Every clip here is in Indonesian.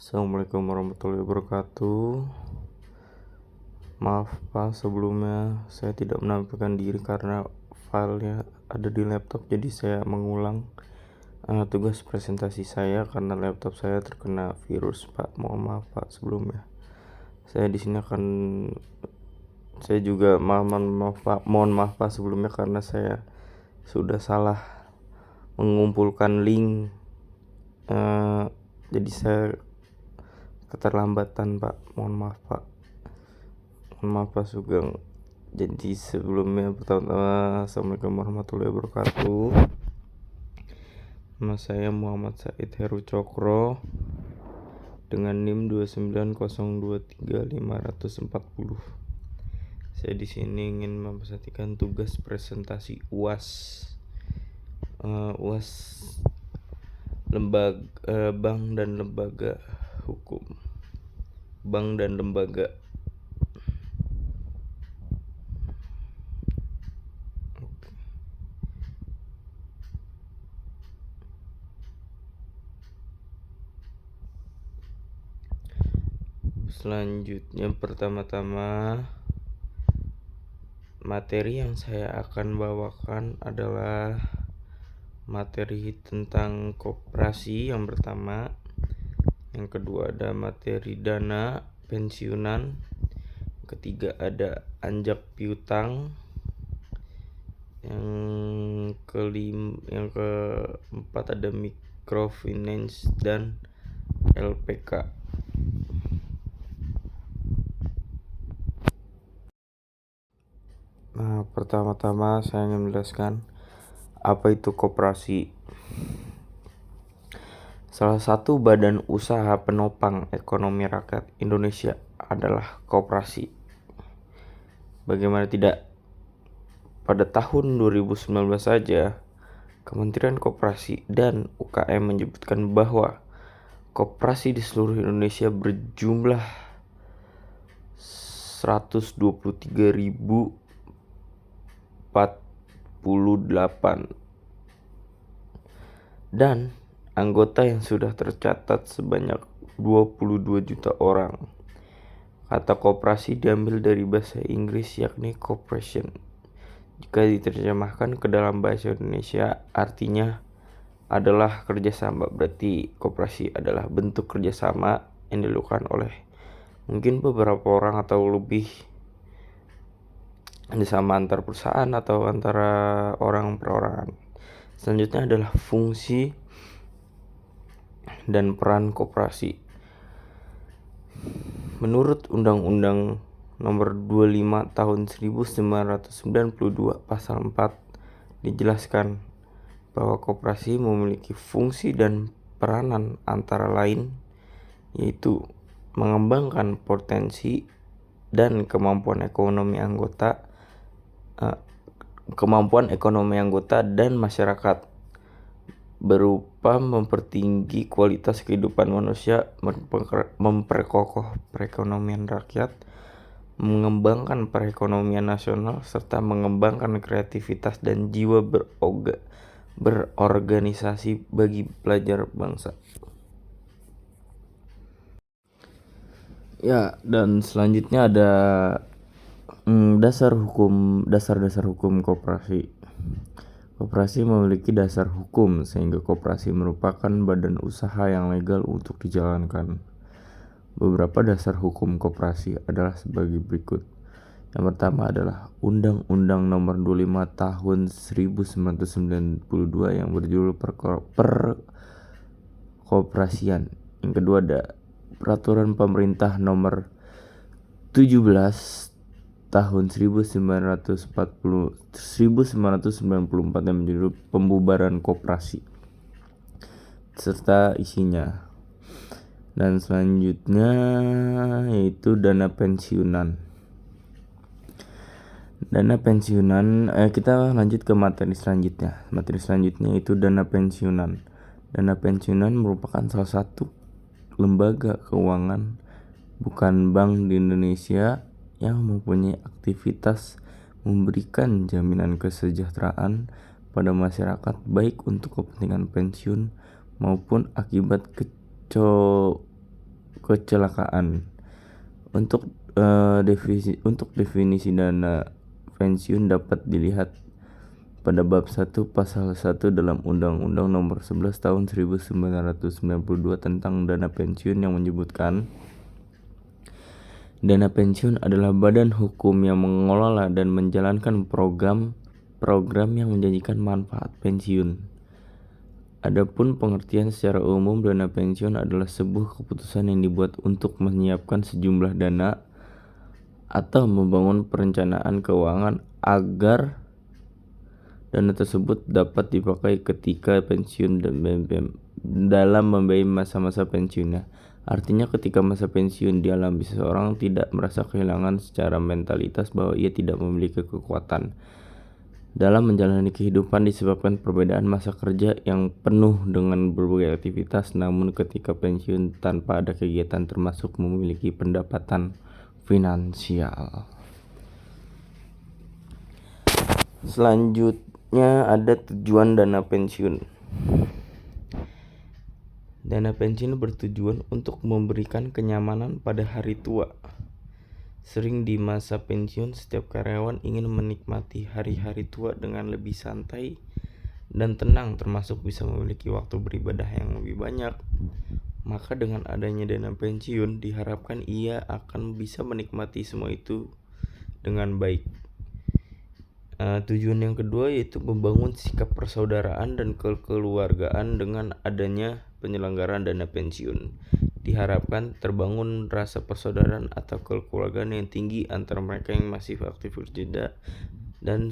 Assalamualaikum warahmatullahi wabarakatuh. Maaf Pak, sebelumnya saya tidak menampilkan diri karena filenya ada di laptop, jadi saya mengulang tugas presentasi saya karena laptop saya terkena virus Pak. Mohon maaf Pak sebelumnya. Saya di sini akan saya juga mohon maaf Pak sebelumnya karena saya sudah salah mengumpulkan link, jadi saya keterlambatan Pak. Mohon maaf Pak. Pak Sugeng. Jadi sebelumnya pertama-tama Assalamualaikum warahmatullahi wabarakatuh. Nama saya Muhammad Said Heru Cokro dengan NIM 29023.540. Saya di sini ingin mempresentasikan tugas presentasi UAS. UAS Bank dan Lembaga Hukum. Bank dan Lembaga. Selanjutnya pertama-tama materi yang saya akan bawakan adalah materi tentang koperasi yang pertama. Yang kedua ada materi dana pensiunan. Ketiga ada anjak piutang. Yang keempat ada microfinance dan LPK. Nah, pertama-tama saya ingin menjelaskan apa itu koperasi. Salah satu badan usaha penopang ekonomi rakyat Indonesia adalah koperasi. Bagaimana tidak? Pada tahun 2019 saja, Kementerian Koperasi dan UKM menyebutkan bahwa koperasi di seluruh Indonesia berjumlah 123.048 dan anggota yang sudah tercatat sebanyak 22 juta orang. Kata koperasi diambil dari bahasa Inggris yakni corporation. Jika diterjemahkan ke dalam bahasa Indonesia artinya adalah kerjasama. Berarti koperasi adalah bentuk kerjasama yang dilakukan oleh mungkin beberapa orang atau lebih, kerjasama antar perusahaan atau antara orang perorangan. Selanjutnya adalah fungsi dan peran koperasi. Menurut Undang-Undang Nomor 25 Tahun 1992 Pasal 4 dijelaskan bahwa koperasi memiliki fungsi dan peranan antara lain yaitu mengembangkan potensi dan kemampuan ekonomi anggota dan masyarakat berupa mempertinggi kualitas kehidupan manusia, memperkokoh perekonomian rakyat, mengembangkan perekonomian nasional, serta mengembangkan kreativitas dan jiwa berorganisasi bagi pelajar bangsa. Ya, dan selanjutnya ada dasar hukum koperasi. Koperasi memiliki dasar hukum sehingga koperasi merupakan badan usaha yang legal untuk dijalankan. Beberapa dasar hukum koperasi adalah sebagai berikut. Yang pertama adalah Undang-Undang Nomor 25 Tahun 1992 yang berjudul Perkoperasian. Yang kedua ada Peraturan Pemerintah Nomor 17 Tahun 1994 yang menjudul Pembubaran Koperasi serta isinya. Dan selanjutnya yaitu dana pensiunan. Kita lanjut ke materi selanjutnya. Materi selanjutnya itu dana pensiunan. Dana pensiunan merupakan salah satu lembaga keuangan bukan bank di Indonesia yang mempunyai aktivitas memberikan jaminan kesejahteraan pada masyarakat baik untuk kepentingan pensiun maupun akibat kecelakaan. Untuk definisi dana pensiun dapat dilihat pada bab 1 pasal 1 dalam Undang-Undang Nomor 11 Tahun 1992 tentang dana pensiun yang menyebutkan dana pensiun adalah badan hukum yang mengelola dan menjalankan program yang menjanjikan manfaat pensiun. Adapun pengertian secara umum, dana pensiun adalah sebuah keputusan yang dibuat untuk menyiapkan sejumlah dana atau membangun perencanaan keuangan agar dana tersebut dapat dipakai ketika pensiun dan dalam membiayai masa-masa pensiunnya. Artinya ketika masa pensiun dialami, seseorang tidak merasa kehilangan secara mentalitas bahwa ia tidak memiliki kekuatan dalam menjalani kehidupan disebabkan perbedaan masa kerja yang penuh dengan berbagai aktivitas, namun ketika pensiun tanpa ada kegiatan termasuk memiliki pendapatan finansial. Selanjutnya ada tujuan dana pensiun. Dana pensiun bertujuan untuk memberikan kenyamanan pada hari tua. Sering di masa pensiun, setiap karyawan ingin menikmati hari-hari tua dengan lebih santai dan tenang, termasuk bisa memiliki waktu beribadah yang lebih banyak. Maka dengan adanya dana pensiun, diharapkan ia akan bisa menikmati semua itu dengan baik. Tujuan yang kedua yaitu membangun sikap persaudaraan dan kekeluargaan. Dengan adanya penyelenggaraan dana pensiun, diharapkan terbangun rasa persaudaraan atau kekeluargaan yang tinggi antara mereka yang masih aktif bekerja dan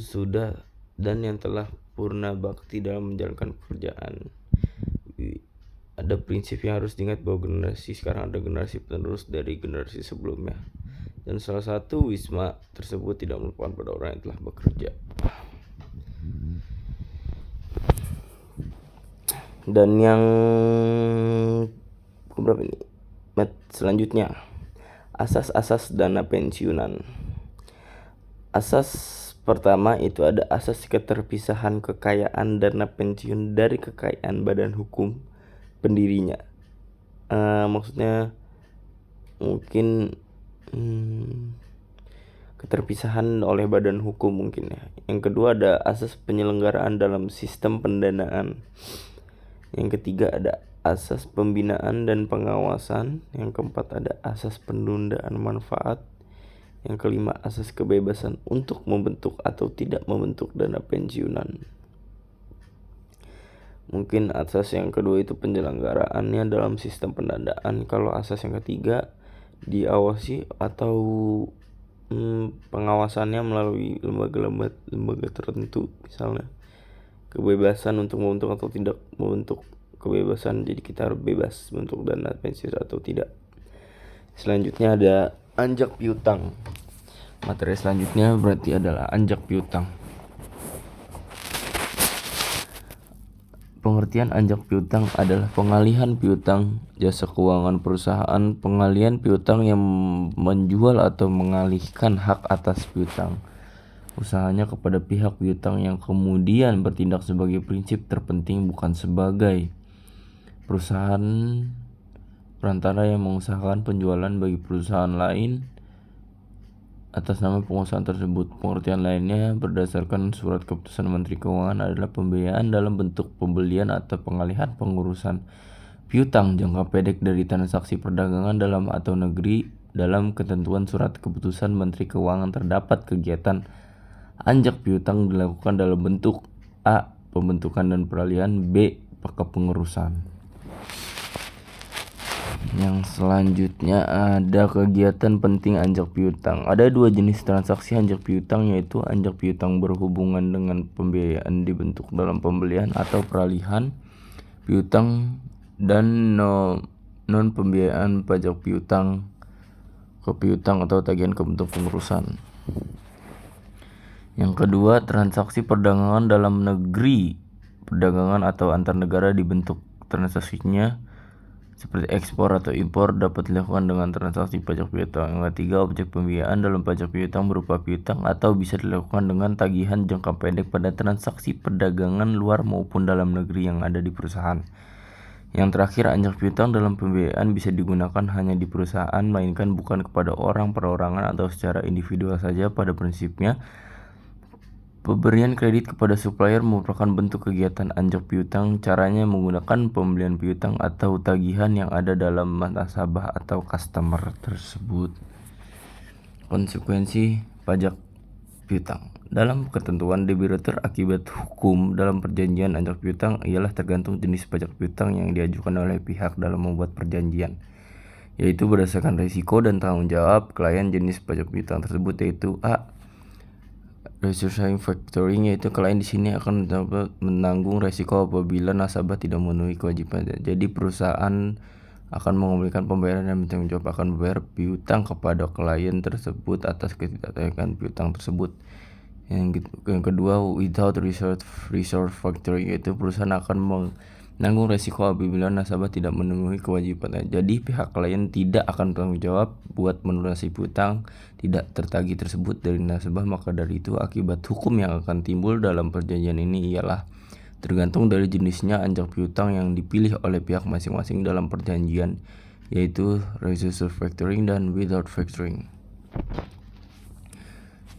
yang telah purna bakti dalam menjalankan pekerjaan. Ada prinsip yang harus diingat bahwa generasi sekarang ada generasi penerus dari generasi sebelumnya, dan salah satu wisma tersebut tidak melupakan pada orang yang telah bekerja. Dan yang berapa ini? Selanjutnya, asas-asas dana pensiunan. Asas pertama itu ada asas keterpisahan kekayaan dana pensiun dari kekayaan badan hukum pendirinya. Maksudnya mungkin keterpisahan oleh badan hukum mungkin ya. Yang kedua ada asas penyelenggaraan dalam sistem pendanaan. Yang ketiga ada asas pembinaan dan pengawasan. Yang keempat ada asas penundaan manfaat. Yang kelima asas kebebasan untuk membentuk atau tidak membentuk dana pensiunan. Mungkin asas yang kedua itu penyelenggaraannya dalam sistem pendanaan. Kalau asas yang ketiga diawasi atau pengawasannya melalui lembaga tertentu, misalnya kebebasan untuk membentuk atau tidak membentuk, kebebasan jadi kita harus bebas bentuk dana pensiun atau tidak. Selanjutnya ada anjak piutang. Materi selanjutnya berarti adalah anjak piutang. Pengertian anjak piutang adalah pengalihan piutang jasa keuangan perusahaan, pengalihan piutang yang menjual atau mengalihkan hak atas piutang usahanya kepada pihak piutang yang kemudian bertindak sebagai prinsip terpenting bukan sebagai perusahaan perantara yang mengusahakan penjualan bagi perusahaan lain atas nama pengusahaan tersebut. Pengertian lainnya berdasarkan surat keputusan Menteri Keuangan adalah pembiayaan dalam bentuk pembelian atau pengalihan pengurusan piutang jangka pendek dari transaksi perdagangan dalam atau negeri. Dalam ketentuan surat keputusan Menteri Keuangan terdapat kegiatan anjak piutang dilakukan dalam bentuk A. Pembentukan dan peralihan, B. Kepengurusan. Yang selanjutnya ada kegiatan penting anjak piutang. Ada dua jenis transaksi anjak piutang, yaitu anjak piutang berhubungan dengan pembiayaan dibentuk dalam pembelian atau peralihan piutang, dan non pembiayaan pajak piutang ke piutang atau tagihan ke bentuk pengurusan. Yang kedua, transaksi perdagangan dalam negeri, perdagangan atau antar negara dibentuk transaksinya seperti ekspor atau impor dapat dilakukan dengan transaksi pajak piutang. Yang ketiga, objek pembiayaan dalam pajak piutang berupa piutang atau bisa dilakukan dengan tagihan jangka pendek pada transaksi perdagangan luar maupun dalam negeri yang ada di perusahaan. Yang terakhir, anjak piutang dalam pembiayaan bisa digunakan hanya di perusahaan, melainkan bukan kepada orang, perorangan, atau secara individual saja. Pada prinsipnya, pemberian kredit kepada supplier merupakan bentuk kegiatan anjak piutang. Caranya menggunakan pembelian piutang atau tagihan yang ada dalam nasabah atau customer tersebut. Konsekuensi pajak piutang. Dalam ketentuan debitur, akibat hukum dalam perjanjian anjak piutang ialah tergantung jenis pajak piutang yang diajukan oleh pihak dalam membuat perjanjian, yaitu berdasarkan risiko dan tanggung jawab klien. Jenis pajak piutang tersebut yaitu A. Restructuring factoring, yaitu klien di sini akan dapat menanggung risiko apabila nasabah tidak memenuhi kewajiban. Jadi perusahaan akan mengembalikan pembayaran dan bertanggung jawab akan membayar piutang kepada klien tersebut atas ketidaktagihan piutang tersebut. Yang kedua, without resource factoring, yaitu perusahaan akan menanggung risiko apabila nasabah tidak memenuhi kewajiban. Jadi pihak klien tidak akan bertanggung jawab buat melunasi piutang tidak tertagih tersebut dari nasabah. Maka dari itu, akibat hukum yang akan timbul dalam perjanjian ini ialah tergantung dari jenisnya anjak piutang yang dipilih oleh pihak masing-masing dalam perjanjian, yaitu resource factoring dan without factoring.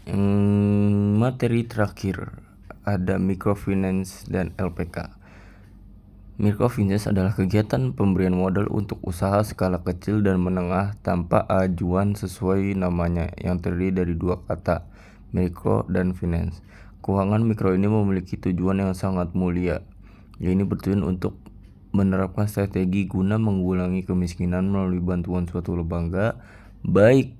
Yang materi terakhir ada microfinance dan LPK. Microfinance adalah kegiatan pemberian modal untuk usaha skala kecil dan menengah tanpa ajuan sesuai namanya, yang terdiri dari dua kata, micro dan finance. Keuangan mikro ini memiliki tujuan yang sangat mulia, yaitu bertujuan untuk menerapkan strategi guna mengurangi kemiskinan melalui bantuan suatu lembaga, baik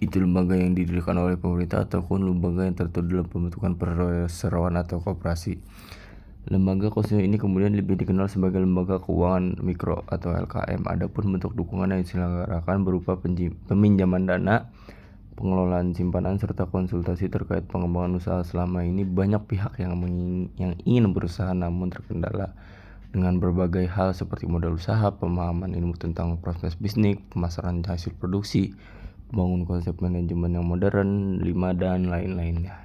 itu lembaga yang didirikan oleh pemerintah ataupun lembaga yang tertuang dalam pembentukan perseroan atau koperasi. Lembaga khusus ini kemudian lebih dikenal sebagai lembaga keuangan mikro atau LKM. Adapun bentuk dukungan yang diselenggarakan berupa peminjaman dana, pengelolaan simpanan, serta konsultasi terkait pengembangan usaha. Selama ini banyak pihak yang ingin berusaha namun terkendala dengan berbagai hal seperti modal usaha, pemahaman ilmu tentang proses bisnis, pemasaran hasil produksi, bangun konsep manajemen yang modern, 5 dan lain-lainnya.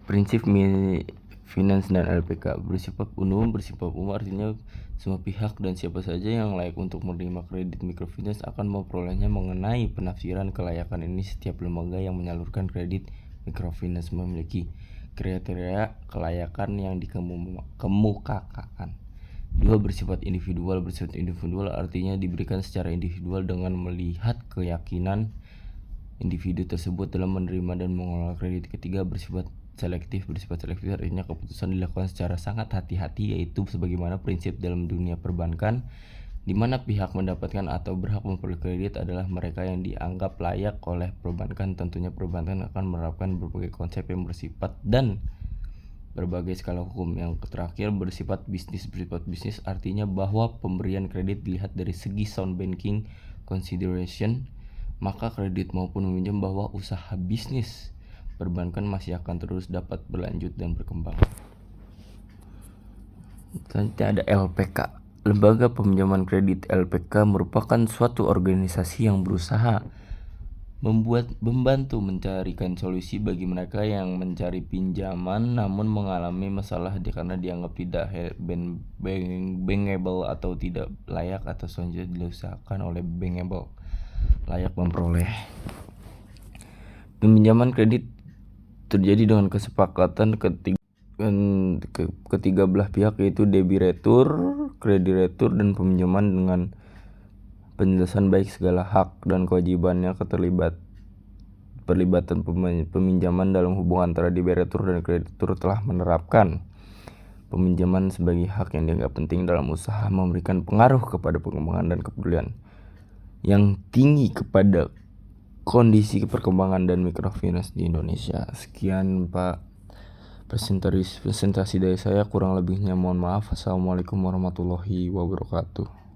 Prinsip finance dan LPK bersifat umum artinya semua pihak dan siapa saja yang layak untuk menerima kredit microfinance akan memperolehnya. Mengenai penafsiran kelayakan ini, setiap lembaga yang menyalurkan kredit microfinance memiliki kriteria kelayakan yang dikemukakan. 2. Bersifat individual artinya diberikan secara individual dengan melihat keyakinan individu tersebut dalam menerima dan mengelola kredit. 3. Bersifat selektif artinya keputusan dilakukan secara sangat hati-hati, yaitu sebagaimana prinsip dalam dunia perbankan, di mana pihak mendapatkan atau berhak memperoleh kredit adalah mereka yang dianggap layak oleh perbankan. Tentunya perbankan akan menerapkan berbagai konsep yang bersifat dan berbagai skala hukum. Yang terakhir, bersifat bisnis artinya bahwa pemberian kredit dilihat dari segi sound banking consideration, maka kredit maupun meminjam bahwa usaha bisnis perbankan masih akan terus dapat berlanjut dan berkembang. Selanjutnya ada LPK. Lembaga Peminjaman Kredit LPK merupakan suatu organisasi yang berusaha membantu mencarikan solusi bagi mereka yang mencari pinjaman namun mengalami masalah karena dianggap tidak bankable atau tidak layak, atau selanjutnya diusahakan oleh bankable, layak memperoleh. Peminjaman kredit terjadi dengan kesepakatan ketiga belah pihak, yaitu debitur, kreditur, dan peminjaman dengan penjelasan baik segala hak dan kewajibannya. Perlibatan peminjaman dalam hubungan antara debitur dan kreditur telah menerapkan peminjaman sebagai hak yang dianggap penting dalam usaha, memberikan pengaruh kepada pengembangan dan kepedulian yang tinggi kepada kondisi perkembangan dan microfinance di Indonesia. Sekian Pak presentasi dari saya, kurang lebihnya mohon maaf. Assalamualaikum warahmatullahi wabarakatuh.